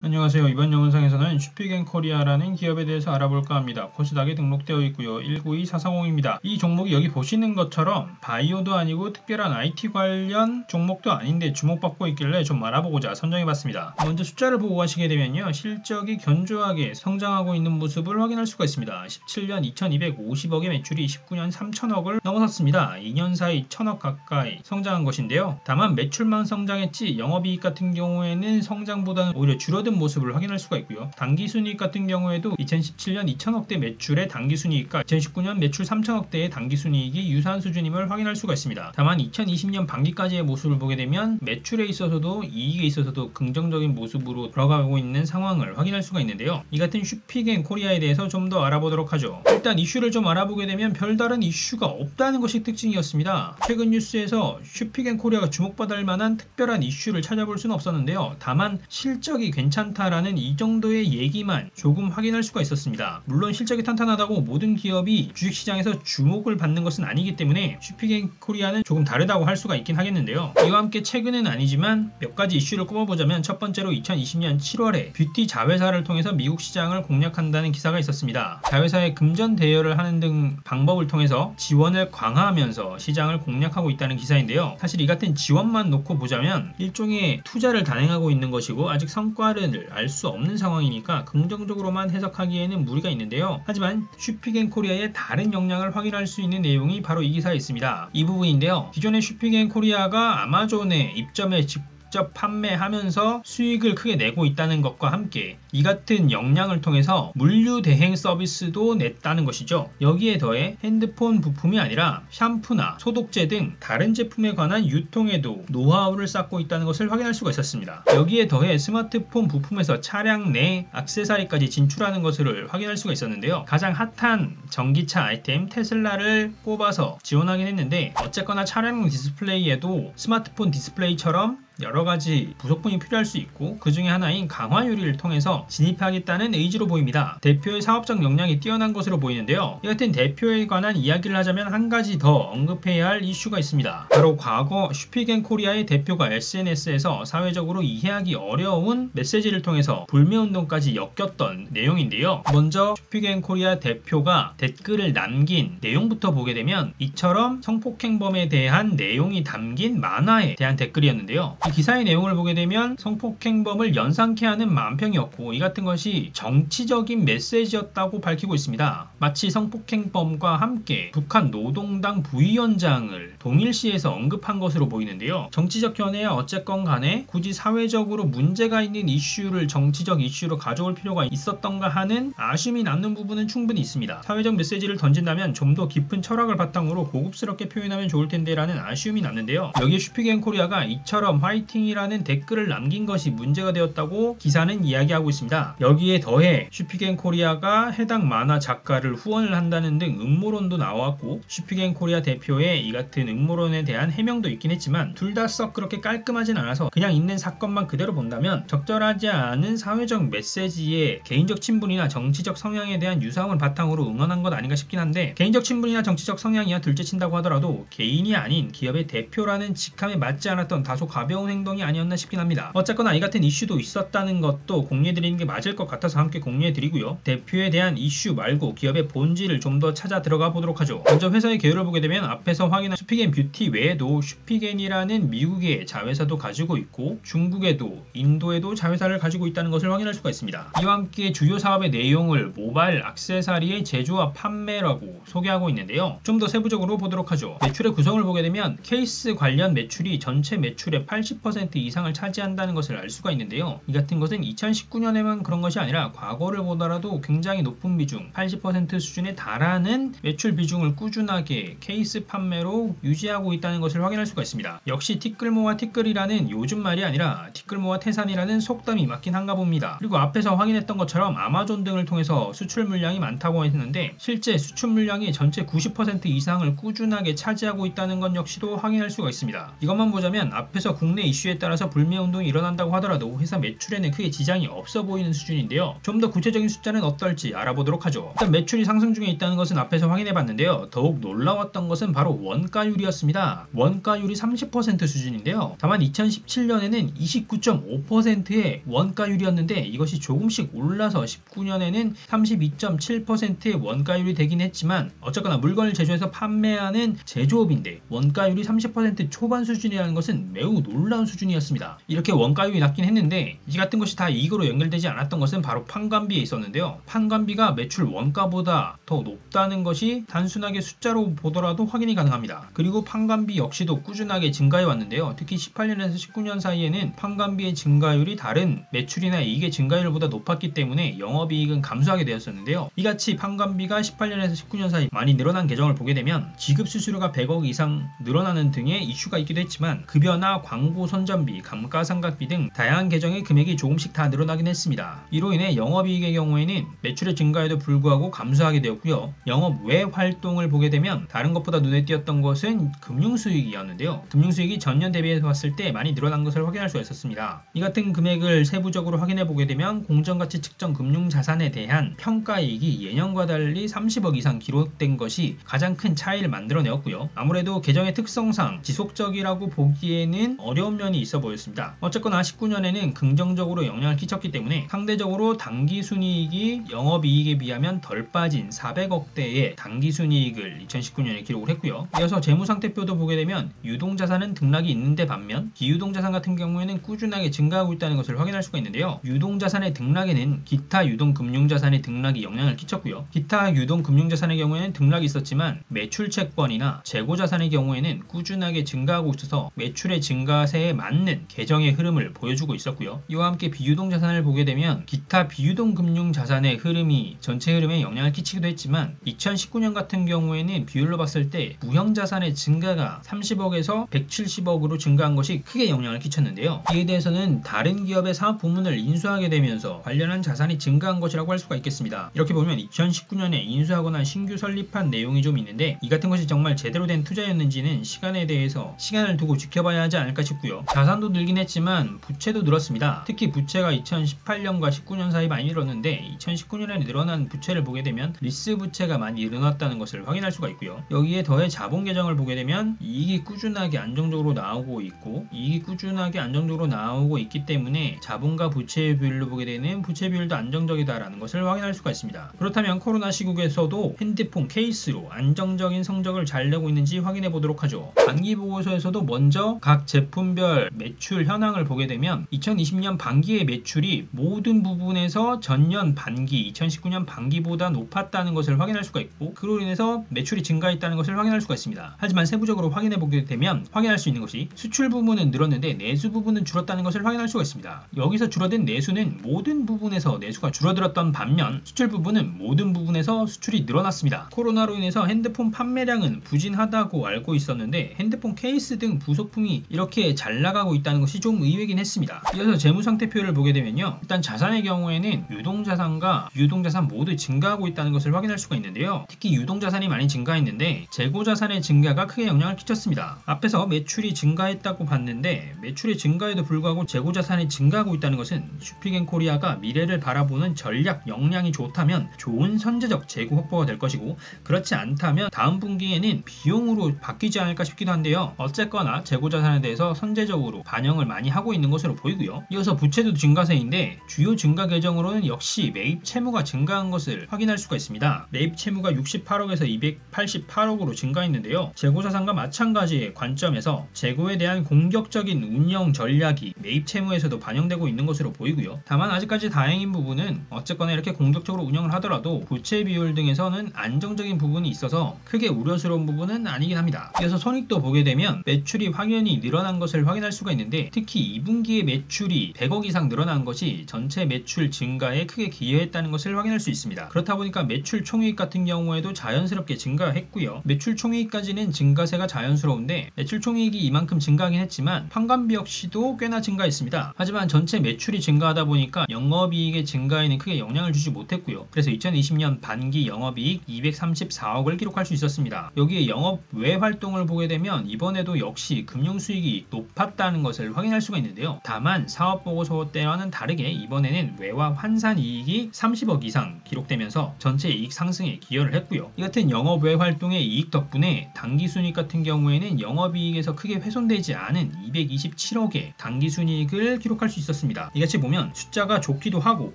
안녕하세요. 이번 영상에서는 슈픽앤코리아라는 기업에 대해서 알아볼까 합니다. 코스닥에 등록되어 있고요. 192440입니다. 이 종목이 여기 보시는 것처럼 바이오도 아니고 특별한 IT 관련 종목도 아닌데 주목받고 있길래 좀 알아보고자 선정해봤습니다. 먼저 숫자를 보고 가시게 되면요. 실적이 견조하게 성장하고 있는 모습을 확인할 수가 있습니다. 17년 2250억의 매출이 19년 3000억을 넘어섰습니다. 2년 사이 1000억 가까이 성장한 것인데요. 다만 매출만 성장했지 영업이익 같은 경우에는 성장보다는 오히려 줄어든 모습을 확인할 수가 있고요. 당기순이익 같은 경우에도 2017년 2000억대 매출의 당기순이익과 2019년 매출 3000억대의 당기순이익이 유사한 수준임을 확인할 수가 있습니다. 다만 2020년 반기까지의 모습을 보게 되면 매출에 있어서도 이익에 있어서도 긍정적인 모습으로 돌아가고 있는 상황을 확인할 수가 있는데요. 이 같은 슈픽앤코리아에 대해서 좀 더 알아보도록 하죠. 일단 이슈를 좀 알아보게 되면 별다른 이슈가 없다는 것이 특징이었습니다. 최근 뉴스에서 슈픽앤코리아가 주목받을 만한 특별한 이슈를 찾아볼 수는 없었는데요. 다만 실적이 괜찮다라는 이 정도의 얘기만 조금 확인할 수가 있었습니다. 물론 실적이 탄탄하다고 모든 기업이 주식시장에서 주목을 받는 것은 아니기 때문에 슈픽앤코리아는 조금 다르다고 할 수가 있긴 하겠는데요. 이와 함께 최근은 아니지만 몇 가지 이슈를 꼽아보자면 첫 번째로 2020년 7월에 뷰티 자회사를 통해서 미국 시장을 공략한다는 기사가 있었습니다. 자회사의 금전 대여를 하는 등 방법을 통해서 지원을 강화하면서 시장을 공략하고 있다는 기사인데요. 사실 이 같은 지원만 놓고 보자면 일종의 투자를 단행하고 있는 것이고 아직 성과를 알 수 없는 상황이니까 긍정적으로만 해석하기에는 무리가 있는데요. 하지만 슈픽앤코리아의 다른 역량을 확인할 수 있는 내용이 바로 이 기사에 있습니다. 이 부분인데요. 기존의 슈픽앤코리아가 아마존에 입점해 직접 판매하면서 수익을 크게 내고 있다는 것과 함께 이 같은 역량을 통해서 물류 대행 서비스도 냈다는 것이죠. 여기에 더해 핸드폰 부품이 아니라 샴푸나 소독제 등 다른 제품에 관한 유통에도 노하우를 쌓고 있다는 것을 확인할 수가 있었습니다. 여기에 더해 스마트폰 부품에서 차량 내 액세서리까지 진출하는 것을 확인할 수가 있었는데요. 가장 핫한 전기차 아이템 테슬라를 꼽아서 지원하긴 했는데 어쨌거나 차량 디스플레이에도 스마트폰 디스플레이처럼 여러가지 부속품이 필요할 수 있고 그 중에 하나인 강화 유리를 통해서 진입하겠다는 의지로 보입니다. 대표의 사업적 역량이 뛰어난 것으로 보이는데요. 이 같은 대표에 관한 이야기를 하자면 한 가지 더 언급해야 할 이슈가 있습니다. 바로 과거 슈픽앤코리아의 대표가 SNS에서 사회적으로 이해하기 어려운 메시지를 통해서 불매운동까지 엮였던 내용인데요. 먼저 슈픽앤코리아 대표가 댓글을 남긴 내용부터 보게 되면 이처럼 성폭행범에 대한 내용이 담긴 만화에 대한 댓글이었는데요. 이 기사의 내용을 보게 되면 성폭행범을 연상케 하는 만평이었고 이 같은 것이 정치적인 메시지였다고 밝히고 있습니다. 마치 성폭행범과 함께 북한 노동당 부위원장을 동일시해서 언급한 것으로 보이는데요. 정치적 견해야 어쨌건 간에 굳이 사회적으로 문제가 있는 이슈를 정치적 이슈로 가져올 필요가 있었던가 하는 아쉬움이 남는 부분은 충분히 있습니다. 사회적 메시지를 던진다면 좀 더 깊은 철학을 바탕으로 고급스럽게 표현하면 좋을 텐데 라는 아쉬움이 남는데요. 여기에 슈픽앤코리아가 이처럼 화이팅이라는 댓글을 남긴 것이 문제가 되었다고 기사는 이야기하고 있습니다. 여기에 더해 슈픽앤코리아가 해당 만화 작가를 후원을 한다는 등 음모론도 나왔고 슈픽앤코리아 대표의 이 같은 음모론에 대한 해명도 있긴 했지만 둘 다 썩 그렇게 깔끔하진 않아서 그냥 있는 사건만 그대로 본다면 적절하지 않은 사회적 메시지에 개인적 친분이나 정치적 성향에 대한 유사함을 바탕으로 응원한 것 아닌가 싶긴 한데 개인적 친분이나 정치적 성향이야 둘째친다고 하더라도 개인이 아닌 기업의 대표라는 직함에 맞지 않았던 다소 가벼운 행동이 아니었나 싶긴 합니다. 어쨌거나 이 같은 이슈도 있었다는 것도 공유해드리는 게 맞을 것 같아서 함께 공유해드리고요. 대표에 대한 이슈 말고 기업의 본질을 좀 더 찾아 들어가 보도록 하죠. 먼저 회사의 개요를 보게 되면 앞에서 확인한 슈픽앤뷰티 외에도 슈픽앤이라는 미국의 자회사도 가지고 있고 중국에도 인도에도 자회사를 가지고 있다는 것을 확인할 수가 있습니다. 이와 함께 주요 사업의 내용을 모바일 액세서리의 제조와 판매라고 소개하고 있는데요. 좀 더 세부적으로 보도록 하죠. 매출의 구성을 보게 되면 케이스 관련 매출이 전체 매출의 80% 이상을 차지한다는 것을 알 수가 있는데요. 이 같은 것은 2019년에만 그런 것이 아니라 과거를 보더라도 굉장히 높은 비중 80% 수준에 달하는 매출 비중을 꾸준하게 케이스 판매로 유지하고 있다는 것을 확인할 수가 있습니다. 역시 티끌모아 티끌이라는 요즘 말이 아니라 티끌모아 태산이라는 속담이 맞긴 한가 봅니다. 그리고 앞에서 확인했던 것처럼 아마존 등을 통해서 수출 물량이 많다고 했는데 실제 수출 물량이 전체 90% 이상을 꾸준하게 차지하고 있다는 것 역시도 확인할 수가 있습니다. 이것만 보자면 앞에서 국내 이슈에 따라서 불매운동이 일어난다고 하더라도 회사 매출에는 크게 지장이 없어 보이는 수준인데요. 좀 더 구체적인 숫자는 어떨지 알아보도록 하죠. 일단 매출이 상승 중에 있다는 것은 앞에서 확인해봤는데요. 더욱 놀라웠던 것은 바로 원가율이 원가율이었습니다. 원가율이 30% 수준인데요. 다만 2017년에는 29.5%의 원가율이었는데 이것이 조금씩 올라서 19년에는 32.7%의 원가율이 되긴 했지만 어쨌거나 물건을 제조해서 판매하는 제조업인데 원가율이 30% 초반 수준이라는 것은 매우 놀라운 수준이었습니다. 이렇게 원가율이 낮긴 했는데 이 같은 것이 다 이익으로 연결되지 않았던 것은 바로 판관비에 있었는데요. 판관비가 매출 원가보다 더 높다는 것이 단순하게 숫자로 보더라도 확인이 가능합니다. 그리고 판관비 역시도 꾸준하게 증가해 왔는데요. 특히 18년에서 19년 사이에는 판관비의 증가율이 다른 매출이나 이익의 증가율보다 높았기 때문에 영업이익은 감소하게 되었었는데요. 이같이 판관비가 18년에서 19년 사이 많이 늘어난 계정을 보게 되면 지급 수수료가 100억 이상 늘어나는 등의 이슈가 있기도 했지만 급여나 광고 선전비, 감가상각비 등 다양한 계정의 금액이 조금씩 다 늘어나긴 했습니다. 이로 인해 영업이익의 경우에는 매출의 증가에도 불구하고 감소하게 되었고요. 영업 외 활동을 보게 되면 다른 것보다 눈에 띄었던 것은 금융수익이었는데요. 금융수익이 전년 대비해서 봤을 때 많이 늘어난 것을 확인할 수가 있었습니다. 이 같은 금액을 세부적으로 확인해 보게 되면 공정가치 측정 금융자산에 대한 평가이익이 예년과 달리 30억 이상 기록된 것이 가장 큰 차이를 만들어내었고요. 아무래도 계정의 특성상 지속적이라고 보기에는 어려운 면이 있어 보였습니다. 어쨌거나 19년에는 긍정적으로 영향을 끼쳤기 때문에 상대적으로 당기순이익이 영업이익에 비하면 덜 빠진 400억대의 당기순이익을 2019년에 기록을 했고요. 이어서 재무상태표도 보게 되면 유동자산은 등락이 있는데 반면 비유동자산 같은 경우에는 꾸준하게 증가하고 있다는 것을 확인할 수가 있는데요. 유동자산의 등락에는 기타 유동금융자산의 등락이 영향을 끼쳤고요. 기타 유동금융자산의 경우에는 등락이 있었지만 매출채권이나 재고자산의 경우에는 꾸준하게 증가하고 있어서 매출의 증가세에 맞는 계정의 흐름을 보여주고 있었고요. 이와 함께 비유동자산을 보게 되면 기타 비유동금융자산의 흐름이 전체 흐름에 영향을 끼치기도 했지만 2019년 같은 경우에는 비율로 봤을 때 무형자산의 증가가 30억에서 170억으로 증가한 것이 크게 영향을 끼쳤는데요. 이에 대해서는 다른 기업의 사업 부문을 인수하게 되면서 관련한 자산이 증가한 것이라고 할 수가 있겠습니다. 이렇게 보면 2019년에 인수하거나 신규 설립한 내용이 좀 있는데 이 같은 것이 정말 제대로 된 투자였는지는 시간에 대해서 시간을 두고 지켜봐야 하지 않을까 싶고요. 자산도 늘긴 했지만 부채도 늘었습니다. 특히 부채가 2018년과 19년 사이 많이 늘었는데 2019년에 늘어난 부채를 보게 되면 리스 부채가 많이 늘어났다는 것을 확인할 수가 있고요. 여기에 더해 자본 계정을 보게 되면 이익이 꾸준하게 안정적으로 나오고 있고 이익이 꾸준하게 안정적으로 나오고 있기 때문에 자본과 부채의 비율로 보게 되는 부채 비율도 안정적이다라는 것을 확인할 수가 있습니다. 그렇다면 코로나 시국에서도 핸드폰 케이스로 안정적인 성적을 잘 내고 있는지 확인해 보도록 하죠. 반기 보고서에서도 먼저 각 제품별 매출 현황을 보게 되면 2020년 반기의 매출이 모든 부분에서 전년 반기 2019년 반기보다 높았다는 것을 확인할 수가 있고 그로 인해서 매출이 증가했다는 것을 확인할 수가 있습니다. 하지만 세부적으로 확인해 보게 되면 확인할 수 있는 것이 수출 부분은 늘었는데 내수 부분은 줄었다는 것을 확인할 수가 있습니다. 여기서 줄어든 내수는 모든 부분에서 내수가 줄어들었던 반면 수출 부분은 모든 부분에서 수출이 늘어났습니다. 코로나로 인해서 핸드폰 판매량은 부진하다고 알고 있었는데 핸드폰 케이스 등 부속품이 이렇게 잘 나가고 있다는 것이 좀 의외긴 했습니다. 이어서 재무상태표를 보게 되면요. 일단 자산의 경우에는 유동자산과 비유동자산 모두 증가하고 있다는 것을 확인할 수가 있는데요. 특히 유동자산이 많이 증가했는데 재고자산의 증가가 크게 영향을 끼쳤습니다. 앞에서 매출이 증가했다고 봤는데 매출의 증가에도 불구하고 재고자산이 증가하고 있다는 것은 슈피겐코리아가 미래를 바라보는 전략 역량이 좋다면 좋은 선제적 재고 확보가 될 것이고 그렇지 않다면 다음 분기에는 비용으로 바뀌지 않을까 싶기도 한데요. 어쨌거나 재고자산에 대해서 선제적으로 반영을 많이 하고 있는 것으로 보이고요. 이어서 부채도 증가세인데 주요 증가 계정으로는 역시 매입 채무가 증가한 것을 확인할 수가 있습니다. 매입 채무가 68억에서 288억으로 증가했는데요. 재고자산과 마찬가지의 관점에서 재고에 대한 공격적인 운영 전략이 매입 채무에서도 반영되고 있는 것으로 보이고요. 다만 아직까지 다행인 부분은 어쨌거나 이렇게 공격적으로 운영을 하더라도 부채 비율 등에서는 안정적인 부분이 있어서 크게 우려스러운 부분은 아니긴 합니다. 이어서 손익도 보게 되면 매출이 확연히 늘어난 것을 확인할 수가 있는데 특히 2분기의 매출이 100억 이상 늘어난 것이 전체 매출 증가에 크게 기여했다는 것을 확인할 수 있습니다. 그렇다 보니까 매출 총이익 같은 경우에도 자연스럽게 증가했고요. 매출 총이익까지는 증가세가 자연스러운데 매출 총이익이 이만큼 증가하긴 했지만 판관비 역시도 꽤나 증가했습니다. 하지만 전체 매출이 증가하다 보니까 영업이익의 증가에는 크게 영향을 주지 못했고요. 그래서 2020년 반기 영업이익 234억을 기록할 수 있었습니다. 여기에 영업 외 활동을 보게 되면 이번에도 역시 금융수익이 높았다는 것을 확인할 수가 있는데요. 다만 사업보고서 때와는 다르게 이번에는 외화 환산이익이 30억 이상 기록되면서 전체 이익 상승에 기여를 했고요. 이 같은 영업 외 활동의 이익 덕분에 단기 당기순이익 같은 경우에는 영업이익에서 크게 훼손되지 않은 227억의 당기순이익을 기록할 수 있었습니다. 이같이 보면 숫자가 좋기도 하고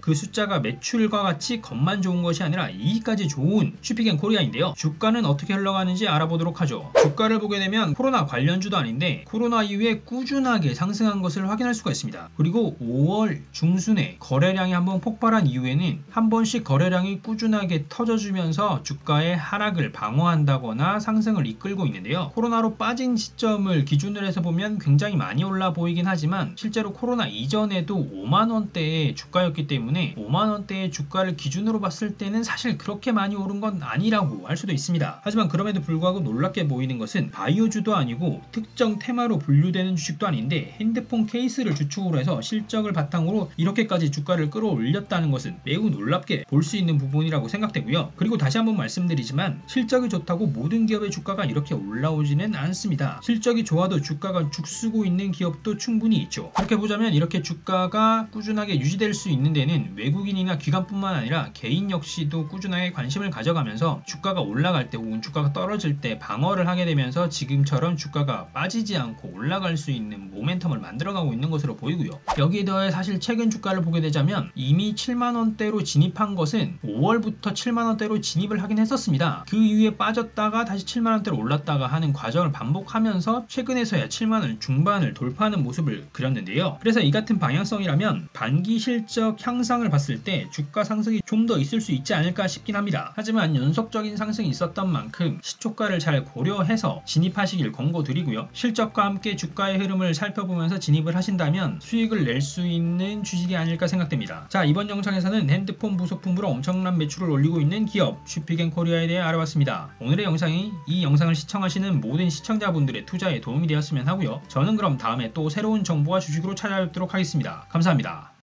그 숫자가 매출과 같이 겉만 좋은 것이 아니라 이익까지 좋은 슈픽앤코리아인데요. 주가는 어떻게 흘러가는지 알아보도록 하죠. 주가를 보게 되면 코로나 관련주도 아닌데 코로나 이후에 꾸준하게 상승한 것을 확인할 수가 있습니다. 그리고 5월 중순에 거래량이 한번 폭발한 이후에는 한 번씩 거래량이 꾸준하게 터져주면서 주가의 하락을 방어한다거나 상승을 이끌고 있는데요. 코로나로 빠진 시점을 기준으로 해서 보면 굉장히 많이 올라 보이긴 하지만 실제로 코로나 이전에도 5만원대의 주가였기 때문에 5만원대의 주가를 기준으로 봤을 때는 사실 그렇게 많이 오른 건 아니라고 할 수도 있습니다. 하지만 그럼에도 불구하고 놀랍게 보이는 것은 바이오주도 아니고 특정 테마로 분류되는 주식도 아닌데 핸드폰 케이스를 주축으로 해서 실적을 바탕으로 이렇게까지 주가를 끌어올렸다는 것은 매우 놀랍게 볼 수 있는 부분이라고 생각되고요. 그리고 다시 한번 말씀드리지만 실적이 좋다고 모든 기업의 주가가 이렇게 올라오지는 않습니다. 실적이 좋아도 주가가 죽쓰고 있는 기업도 충분히 있죠. 그렇게 보자면 이렇게 주가가 꾸준하게 유지될 수 있는 데는 외국인이나 기관뿐만 아니라 개인 역시도 꾸준하게 관심을 가져가면서 주가가 올라갈 때 혹은 주가가 떨어질 때 방어를 하게 되면서 지금처럼 주가가 빠지지 않고 올라갈 수 있는 모멘텀을 만들어가고 있는 것으로 보이고요. 여기에 더해 사실 최근 주가를 보게 되자면 이미 7만원대로 진입한 것은 5월부터 7만원대로 진입을 하긴 했었습니다. 그 이후에 빠졌다가 다시 7만원대로 올랐다가 하는 과정을 반복하면서 최근에서야 7만원 중반을 돌파하는 모습을 그렸는데요. 그래서 이 같은 방향성이라면 반기 실적 향상을 봤을 때 주가 상승이 좀 더 있을 수 있지 않을까 싶긴 합니다. 하지만 연속적인 상승이 있었던 만큼 시초가를 잘 고려해서 진입하시길 권고드리고요. 실적과 함께 주가의 흐름을 살펴보면서 진입을 하신다면 수익을 낼 수 있는 주식이 아닐까 생각됩니다. 자, 이번 영상에서는 핸드폰 부속품으로 엄청난 매출을 올리고 있는 기업 슈픽앤코리아에 대해 알아봤습니다. 오늘의 영상이 이 영상을 시청하시는 모든 시청자분들의 투자에 도움이 되었으면 하고요. 저는 그럼 다음에 또 새로운 정보와 주식으로 찾아뵙도록 하겠습니다. 감사합니다.